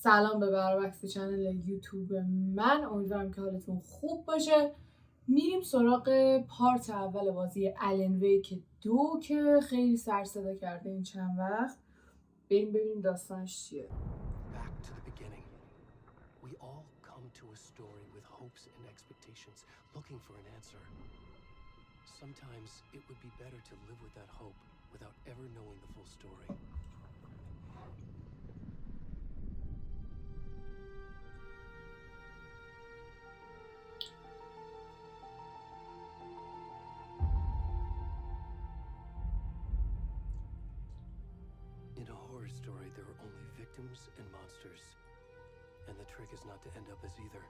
سلام به برابکس چنل یوتیوب من، امیدوارم که حالتون خوب باشه. میریم سراغ پارت اول بازی الن ویک 2 که خیلی سر صدا کرده این چند وقت. بریم ببینیم داستانش چیه. Back to the beginning. We all come to a story with hopes and expectations, looking for an answer. Sometimes it would be better to live with that hope without ever knowing the full story. In a horror story, there are only victims and monsters. And the trick is not to end up as either.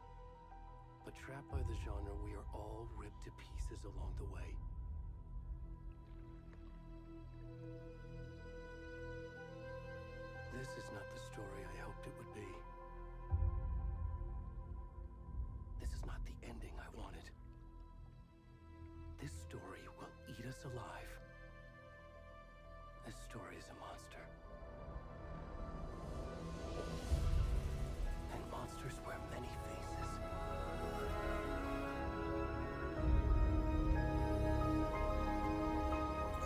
But trapped by the genre, we are all ripped to pieces along the way. This is not the story I hoped it would be. This is not the ending I wanted. This story will eat us alive. This story is a monster. And monsters wear many faces.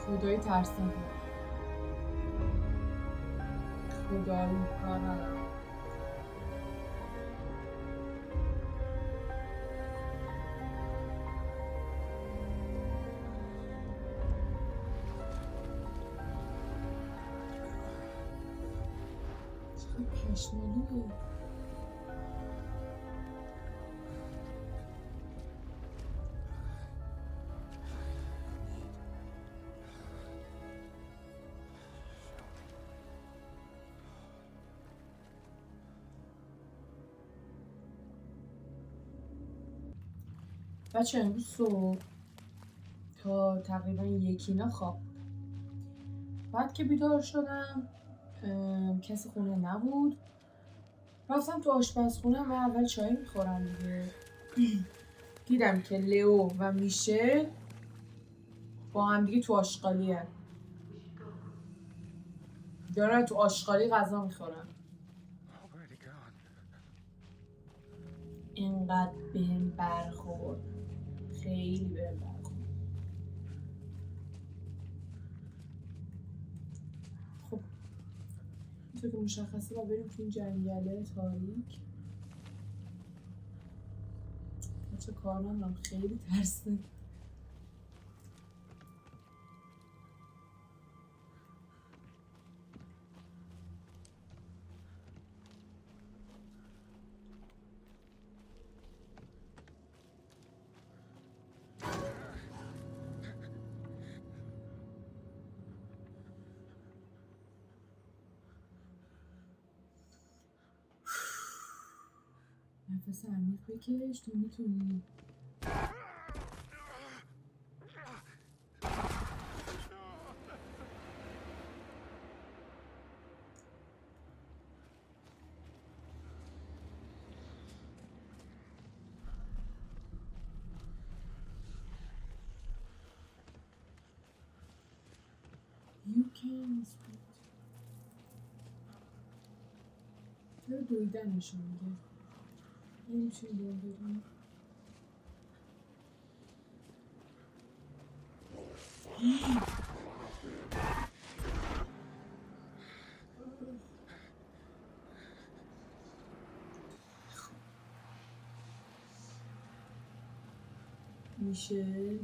خدای ترسناک. خدا رو کار ندارم. چقدر پشمالوه. بچه امروز صبح تا تقریبا یکینا خواب بود. بعد که بیدار شدم کسی خونه نبود. رفتم تو آشپزخونه. من اول چای میخورم دیگه. دیدم که لئو و میشد با هم دیگه تو آشغالی هست. دارن تو آشغالی غذا میخورن. اینقدر بهم برخورد. خیلی بهم برخورد. خب اینطور که مشخصه با بریم تو این جنگله تاریک. بچه کارمندم خیلی ترسناک. نفس عمیق بکش. تو میتونی. You can speak. چرا دویدنشون میگه؟ نمیشه دور بریم. میشه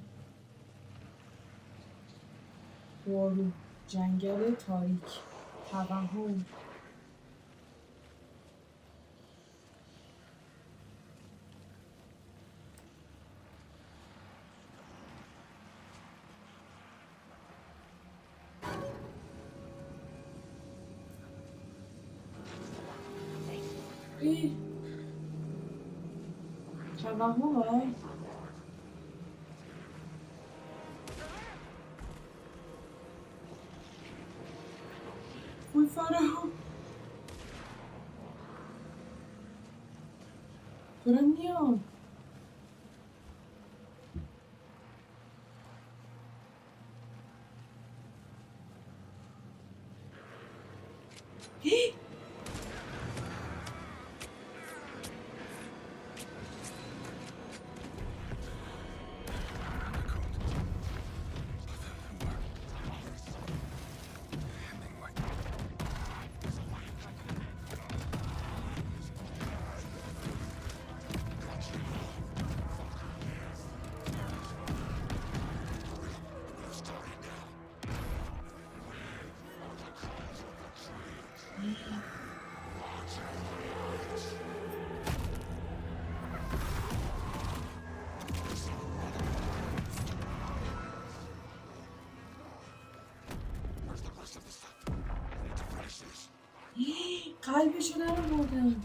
بارو جنگل تاریک توهم. توهمه. وای فرهام دارم میام. قلبشو در آوردن.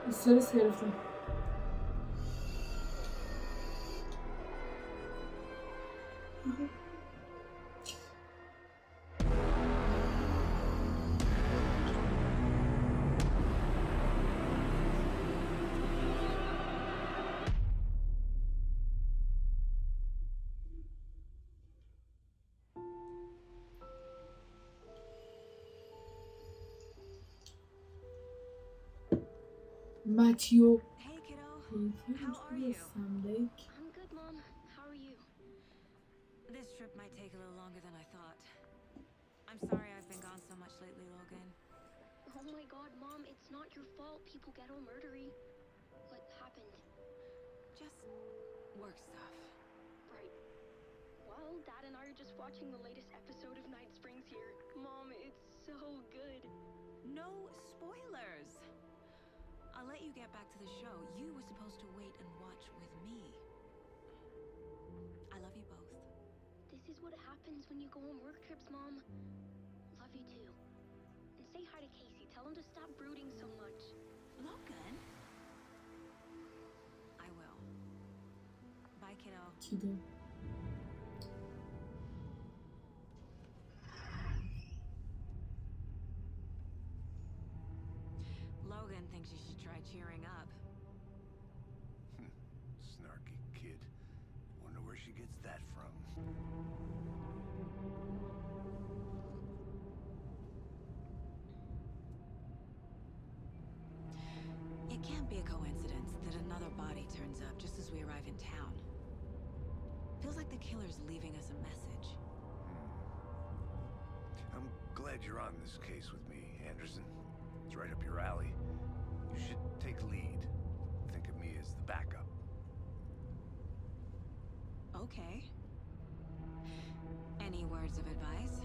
استرس گرفتم. Matthew. Hey kiddo, how are you? I'm good, Mom. How are you? This trip might take a little longer than I thought. I'm sorry I've been gone so much lately, Logan. Oh my god, Mom, it's not your fault. People get all murdery. What happened? Just work stuff. Right. Well, Dad and I are just watching the latest episode of Night Springs here. Mom, it's so good. No spoilers! I'll let you get back to the show. You were supposed to wait and watch with me. I love you both. This is what happens when you go on work trips, Mom. Love you too. And say hi to Casey. Tell him to stop brooding so much. Logan? I will. Bye, kiddo. Kiddo. Logan thinks you should try cheering up. Snarky kid. Wonder where she gets that from. It can't be a coincidence that another body turns up just as we arrive in town. Feels like the killer's leaving us a message. I'm glad you're on this case with me, Anderson. It's right up your alley. You should take lead. Think of me as the backup. Okay. Any words of advice?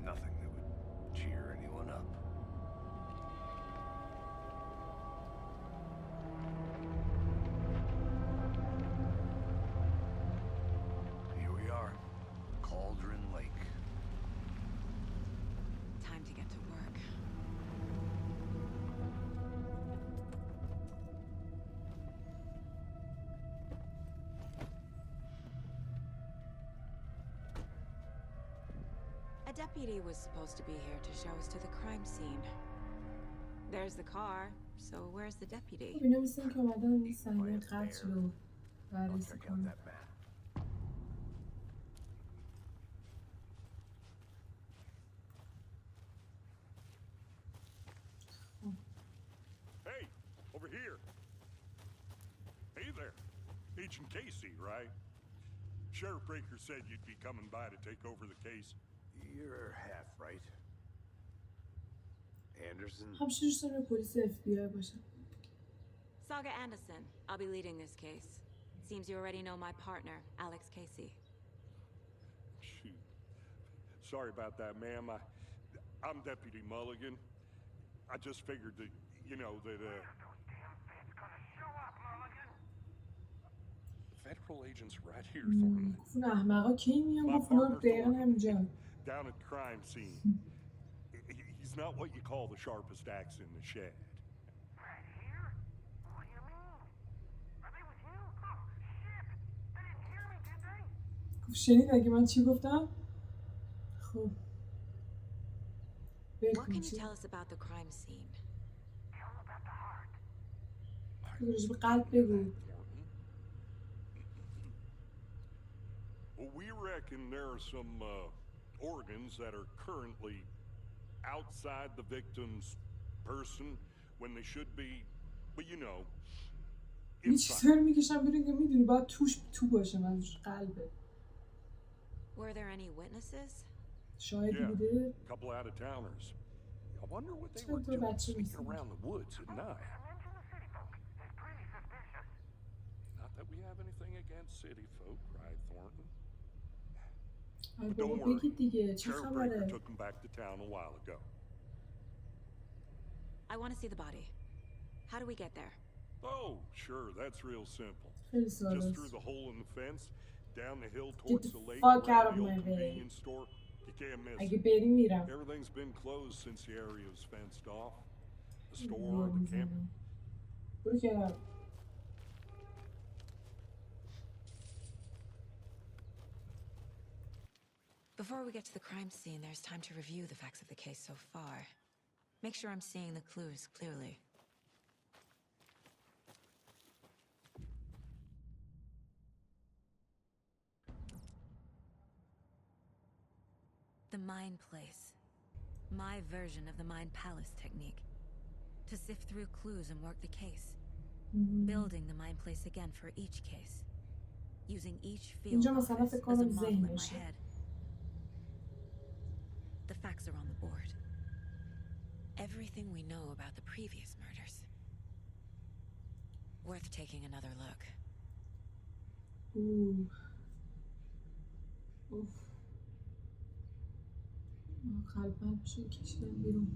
Nothing that would cheer anyone up. Here we are. Cauldron Lake. Time to get to work. A deputy was supposed to be here to show us to the crime scene. There's the car, so where's the deputy? خب اینا مثل این که اومدن این صحنه قتل رو I'll بررسی check out کنن. that map. Hey, over here. Hey there. Agent Casey, right? Sheriff Breaker said you'd be coming by to take over the case. You're half right. Anderson? همیشه دوست دارم پلیس FBI باشم. Saga Anderson. I'll be leading this case. Seems you already know my partner, Alex Casey. Shoot. Sorry about that, ma'am. I'm Deputy Mulligan. I just figured that, you know, that, Federal agents right here, Thornton. گفت اون احمقا کی میان؟ My گفت اونا partner دقیقا Thornton, همینجا. down at the crime scene. He's not what you call the sharpest axe in the shed. Right here? What do you mean? Are they with you? Oh, shit! They didn't hear me, did they? گفت شنید اگه من چی گفتم؟ خب What can you tell us about the crime scene? Tell them about the heart. راجب قلب بگو. Well, we reckon there are some organs that are currently outside the victim's person when they should be, but you know, یه inside. چیزایی میکشم بیرون که میدونی باید توش تو باشه، منظورش قلبه. Were there any witnesses? شاهدی Yeah, بوده. a couple out of towners. I wonder what they چند were تا doing بچه sneaking نیستن. around the woods at night. Mention the city folk. It's pretty suspicious. Not that we have anything against city folk, cried Thornton. ای But بابا don't worry, بگید دیگه چه Sheriff Breaker خبره؟ took them back to town a while ago. I want to see the body. How do we get there? Oh, sure, that's real simple. خیلی ساده Just است. through the hole in the fence, down the hill Get towards the the lake, fuck out around of the my old way. convenience store. You can't miss اگه it. بریم میرم. Everything's been closed since the area was fenced off. The store, the camp. برو کنار. Before we get to the crime scene, there's time to review the facts of the case so far. Make sure I'm seeing the clues clearly. The mind place. My version of the mind palace technique. To sift through clues and work the case. Building the mind place again for each case. Using each field اینجا مثلا office فکر as a کنم model in my ذهنشه. head. The facts are on the board. Everything we know about the previous murders. Worth taking another look. اوف. قلب بشه کشیدم بیرون.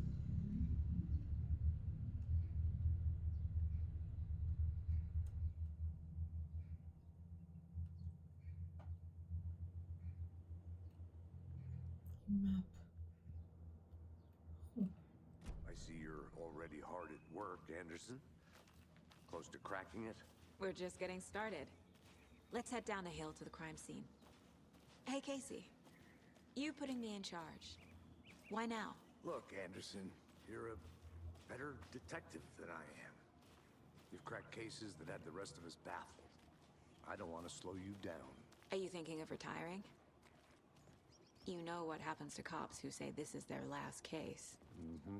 مپ. I see you're already hard at work, Anderson. Close to cracking it? We're just getting started. Let's head down the hill to the crime scene. Hey, Casey. You putting me in charge. Why now? Look, Anderson, you're a better detective than I am. You've cracked cases that had the rest of us baffled. I don't want to slow you down. Are you thinking of retiring? You know what happens to cops who say this is their last case. Mm-hmm.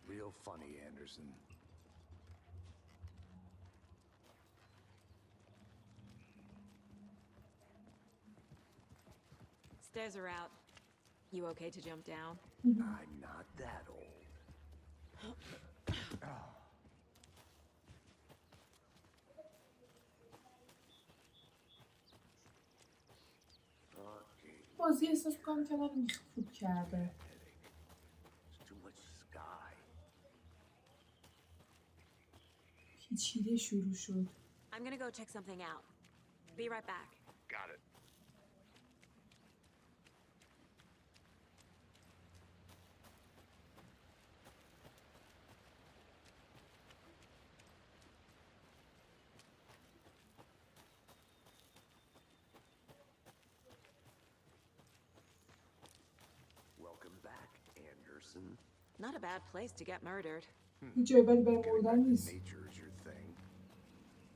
Real funny, Anderson. Stairs are out. You okay to jump down? I'm not that old. Okay. بازی احساس کنم که من خوب کرده. It's too much sky. پیچیده شروع شد. I'm gonna go check something out. Be right back. Got it. Welcome back, Anderson. Not a bad place to get murdered. هیچ جای بدی برای Getting مردن back to نیست. nature is your thing.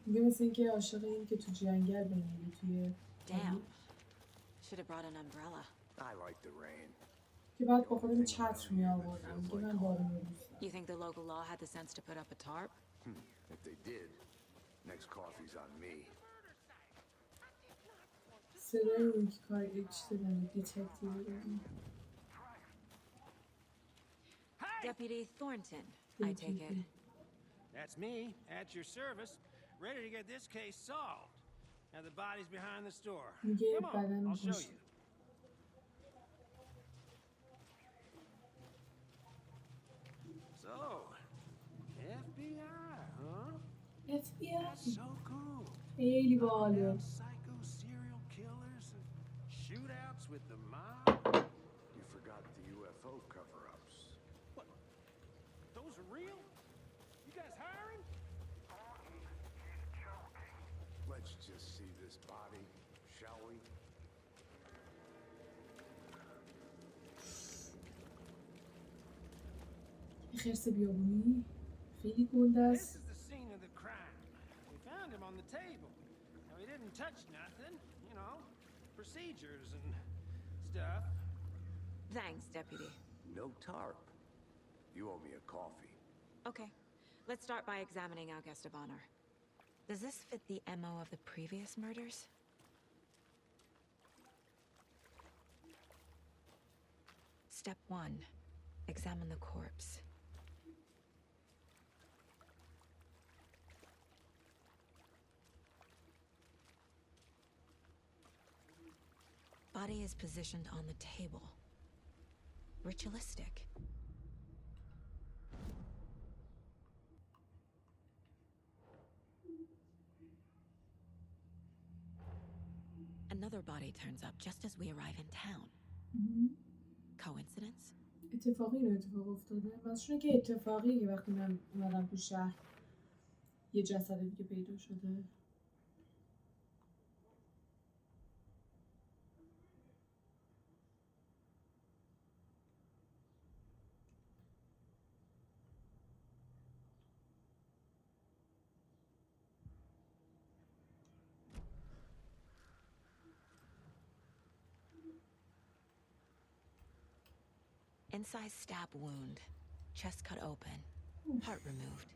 میگه مثل اینکه عاشق این که تو جنگل بمیری توی Damn. Should have brought an umbrella. I like the rain. که بعد با خودم چتر می آوردم. میگه من بارون رو دوست دارم. You think the local law had the sense to put up a tarp? If they did, next coffee's on me. صدای اون که کار چیز داره دیتکتیو داره. Deputy Thornton, I take it. That's me, at your service, ready to get this case solved. Now the body's behind the store. میگه Come on, بدن I'll show پشت. you. So, FBI, huh? FBI That's so cool. خیلی باحاله. Psycho serial killers and shootouts with the mob. You forgot the UFO cover-ups. What? Those are real? You guys hiring? Let's just see this body, shall we? این خرس بیابونی خیلی گنده This است. is the scene of the crime. We found him on the table. Now he didn't touch nothing, you know, procedures and stuff. Thanks, Deputy. No tarp. You owe me a coffee. Okay, let's start by examining our guest of honor. Does this fit the MO of the previous murders? Step 1. Examine the corpse. Body is positioned on the table. Ritualistic. Another body turns up just as we arrive in town. Coincidence? اتفاقی اینو اتفاق افتاده. مثلا که اتفاقی که وقتی من اومدم تو شهر یه جسد دیگه پیدا شده. Incised stab wound. Chest cut open. Heart removed.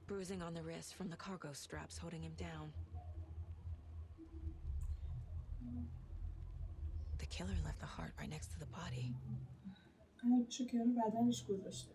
Bruising on the wrist from the cargo straps holding him down. The killer left the heart right next to the body. قلبشو کنار بدنش گذاشته.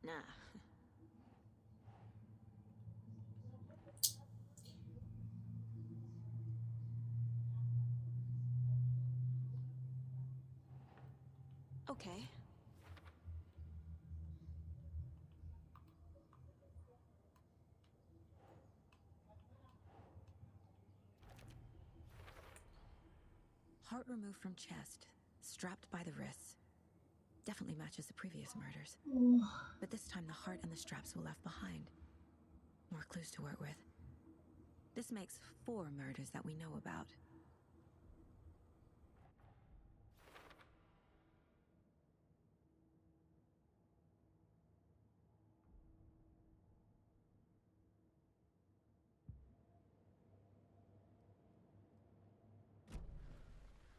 Nah. Okay. Heart removed from chest, strapped by the wrists. Definitely matches the previous murders. But this time the heart and the straps were left behind. More clues to work with. This makes 4 murders that we know about.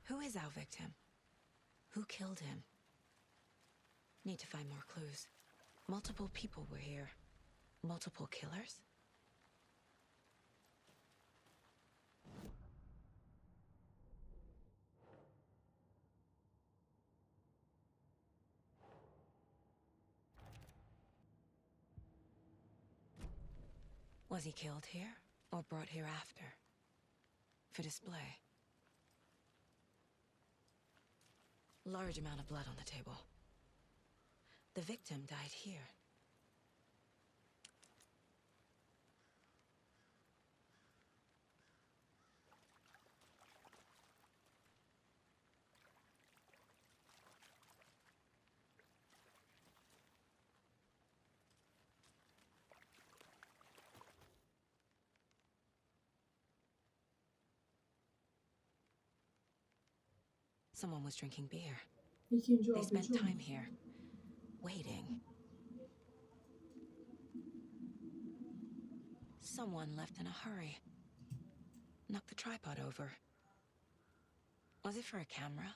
Who is our victim? Who killed him? Need to find more clues. Multiple people were here. Multiple killers? Was he killed here or brought here after? For display. Large amount of blood on the table. The victim died here. Someone was drinking beer. یکی اینجا They spent آبجو. time here, waiting. Someone left in a hurry. Knocked the tripod over. Was it for a camera?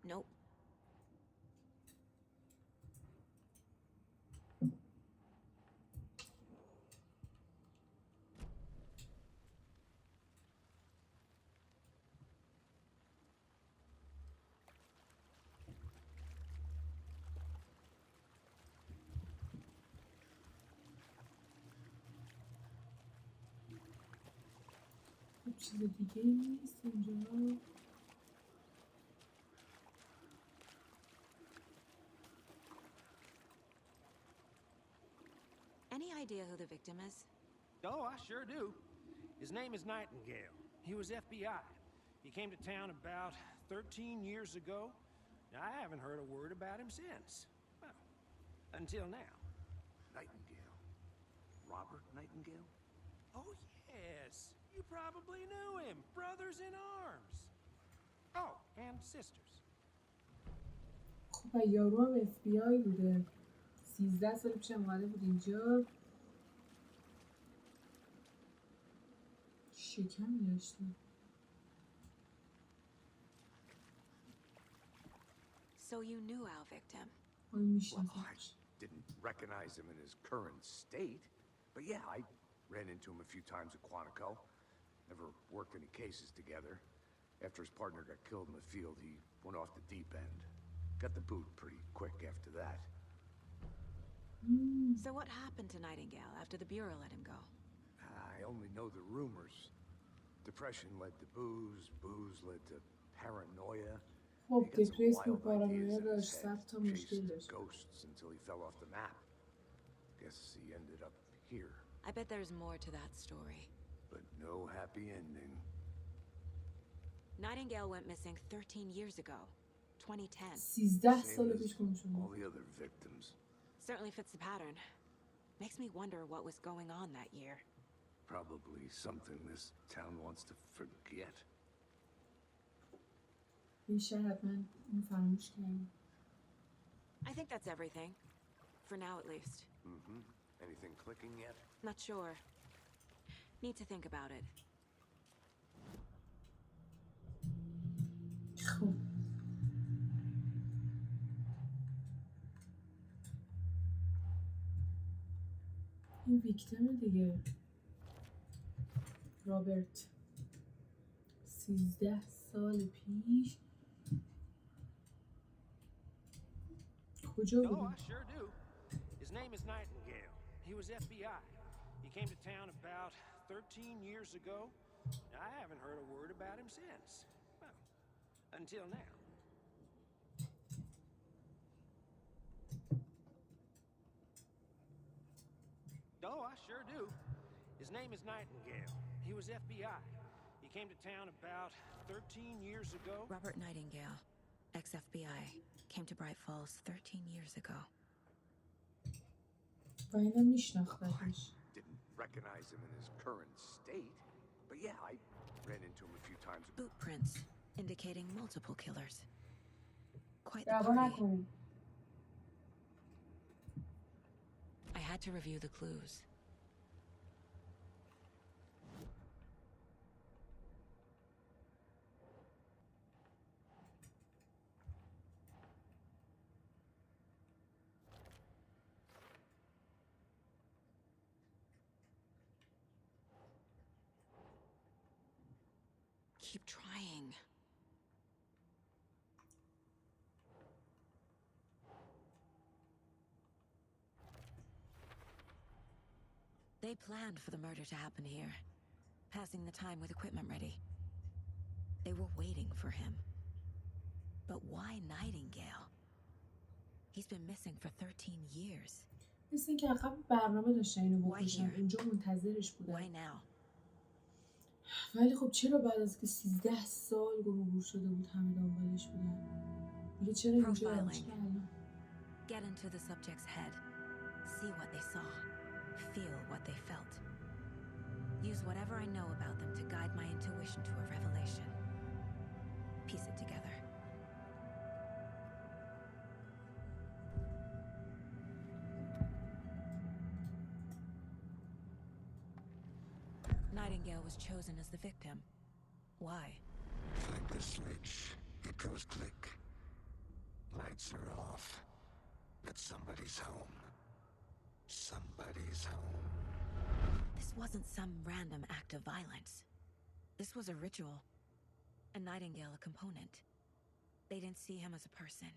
Nope. چیز دیگه نیست اینجا. any idea who the victim is? Oh, I sure do. His name is Nightingale. He was FBI. He came to town about 13 years ago. I haven't heard a word about him since. Well, until now. Nightingale. Robert Nightingale? Oh, yes. You probably knew him. Brothers in arms. Oh, and sisters. خب یارو هم FBI بوده. 13 سال پیش اومده بود اینجا. شکمی داشته. So you knew our victim. آی Well, I میشناسمش. didn't recognize him in his current state, but yeah, I ran into him a few times at Quantico. Never worked any cases together. After his partner got killed in the field, he went off the deep end. Got the boot pretty quick after that. So what happened to Nightingale after the Bureau let him go? I only know the rumors. Depression led to booze, booze led to paranoia. خب He got some دپرس بود، wild پارانویا ideas in his داشت، head, 100 تا مشکل chased داشت. ghosts until he fell off the map. Guess he ended up here, I bet there's more to that story. but no happy ending. Nightingale went missing 13 years ago, 2010. 13 Same سال as پیش گم شده. all the other victims. Certainly fits the pattern. Makes me wonder what was going on that year. Probably something this town wants to forget. این شهر حتما این فراموش کردیم. I think that's everything. For now, at least. Mm-hmm. Anything clicking yet? Not sure. Need to think about it. خب این ویکتیمه دیگه. رابرت 13 سال پیش کجا Oh, بودی؟ I sure do. His name is Nightingale. He was FBI. He came to town about 13 years ago. I haven't heard a word about him since. Well, until now. Oh, I sure do. His name is Nightingale. He was FBI. He came to town about 13 years ago. Robert Nightingale, ex-FBI, came to Bright Falls 13 years ago. و اینم میشناختش. Didn't recognize him in his current state, but yeah, I ran into him a few times. Boot prints indicating multiple killers. Quite the دعوا party. نکن. I had to review the clues. Keep trying. They planned for the murder to happen here, passing the time with equipment ready. They were waiting for him. But why Nightingale? He's been missing for 13 years. مثل اینکه عقب برنامه داشتن اینو Why بکشن. here? اونجا منتظرش Why بودن. now? ولی خب چرا بعد از که 13 سال گم و گور شده بود همه دنبالش بودن؟ دیگه چرا اینجا Profiling. چرا الان؟ Get into the subject's head. See what they saw. Feel what they felt. Use whatever I know about them to guide my intuition to a revelation. Piece it together. Nightingale was chosen as the victim. Why? Flick the switch, it goes click. Lights are off. But somebody's home. Somebody's home. This wasn't some random act of violence. This was a ritual. A Nightingale a component. They didn't see him as a person.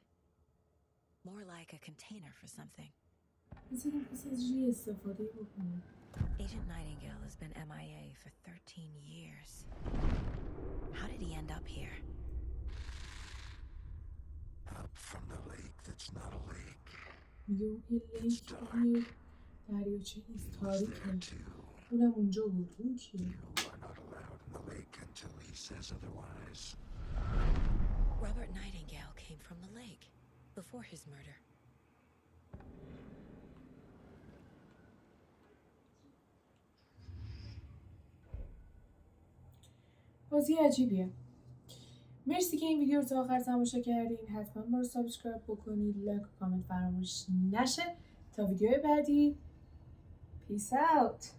More like a container for something. مثل اینکه پس از یه استفاده بکنه. Agent Nightingale has been MIA for 13 years. How did he end up here? Up from the lake that's not a lake. میگه اون یه لیک دریاچه نیست، تاریکه. اونم اونجا بود. اون کیه؟ You are not allowed in the lake until he says otherwise. Robert Nightingale came from the lake before his murder. بازی عجیبیه. مرسی که این ویدیو رو تا آخر تماشا کردین. حتما ما رو سابسکرایب بکنید، لایک و کامنت فراموش نشه. تا ویدیو بعدی، پیس اوت.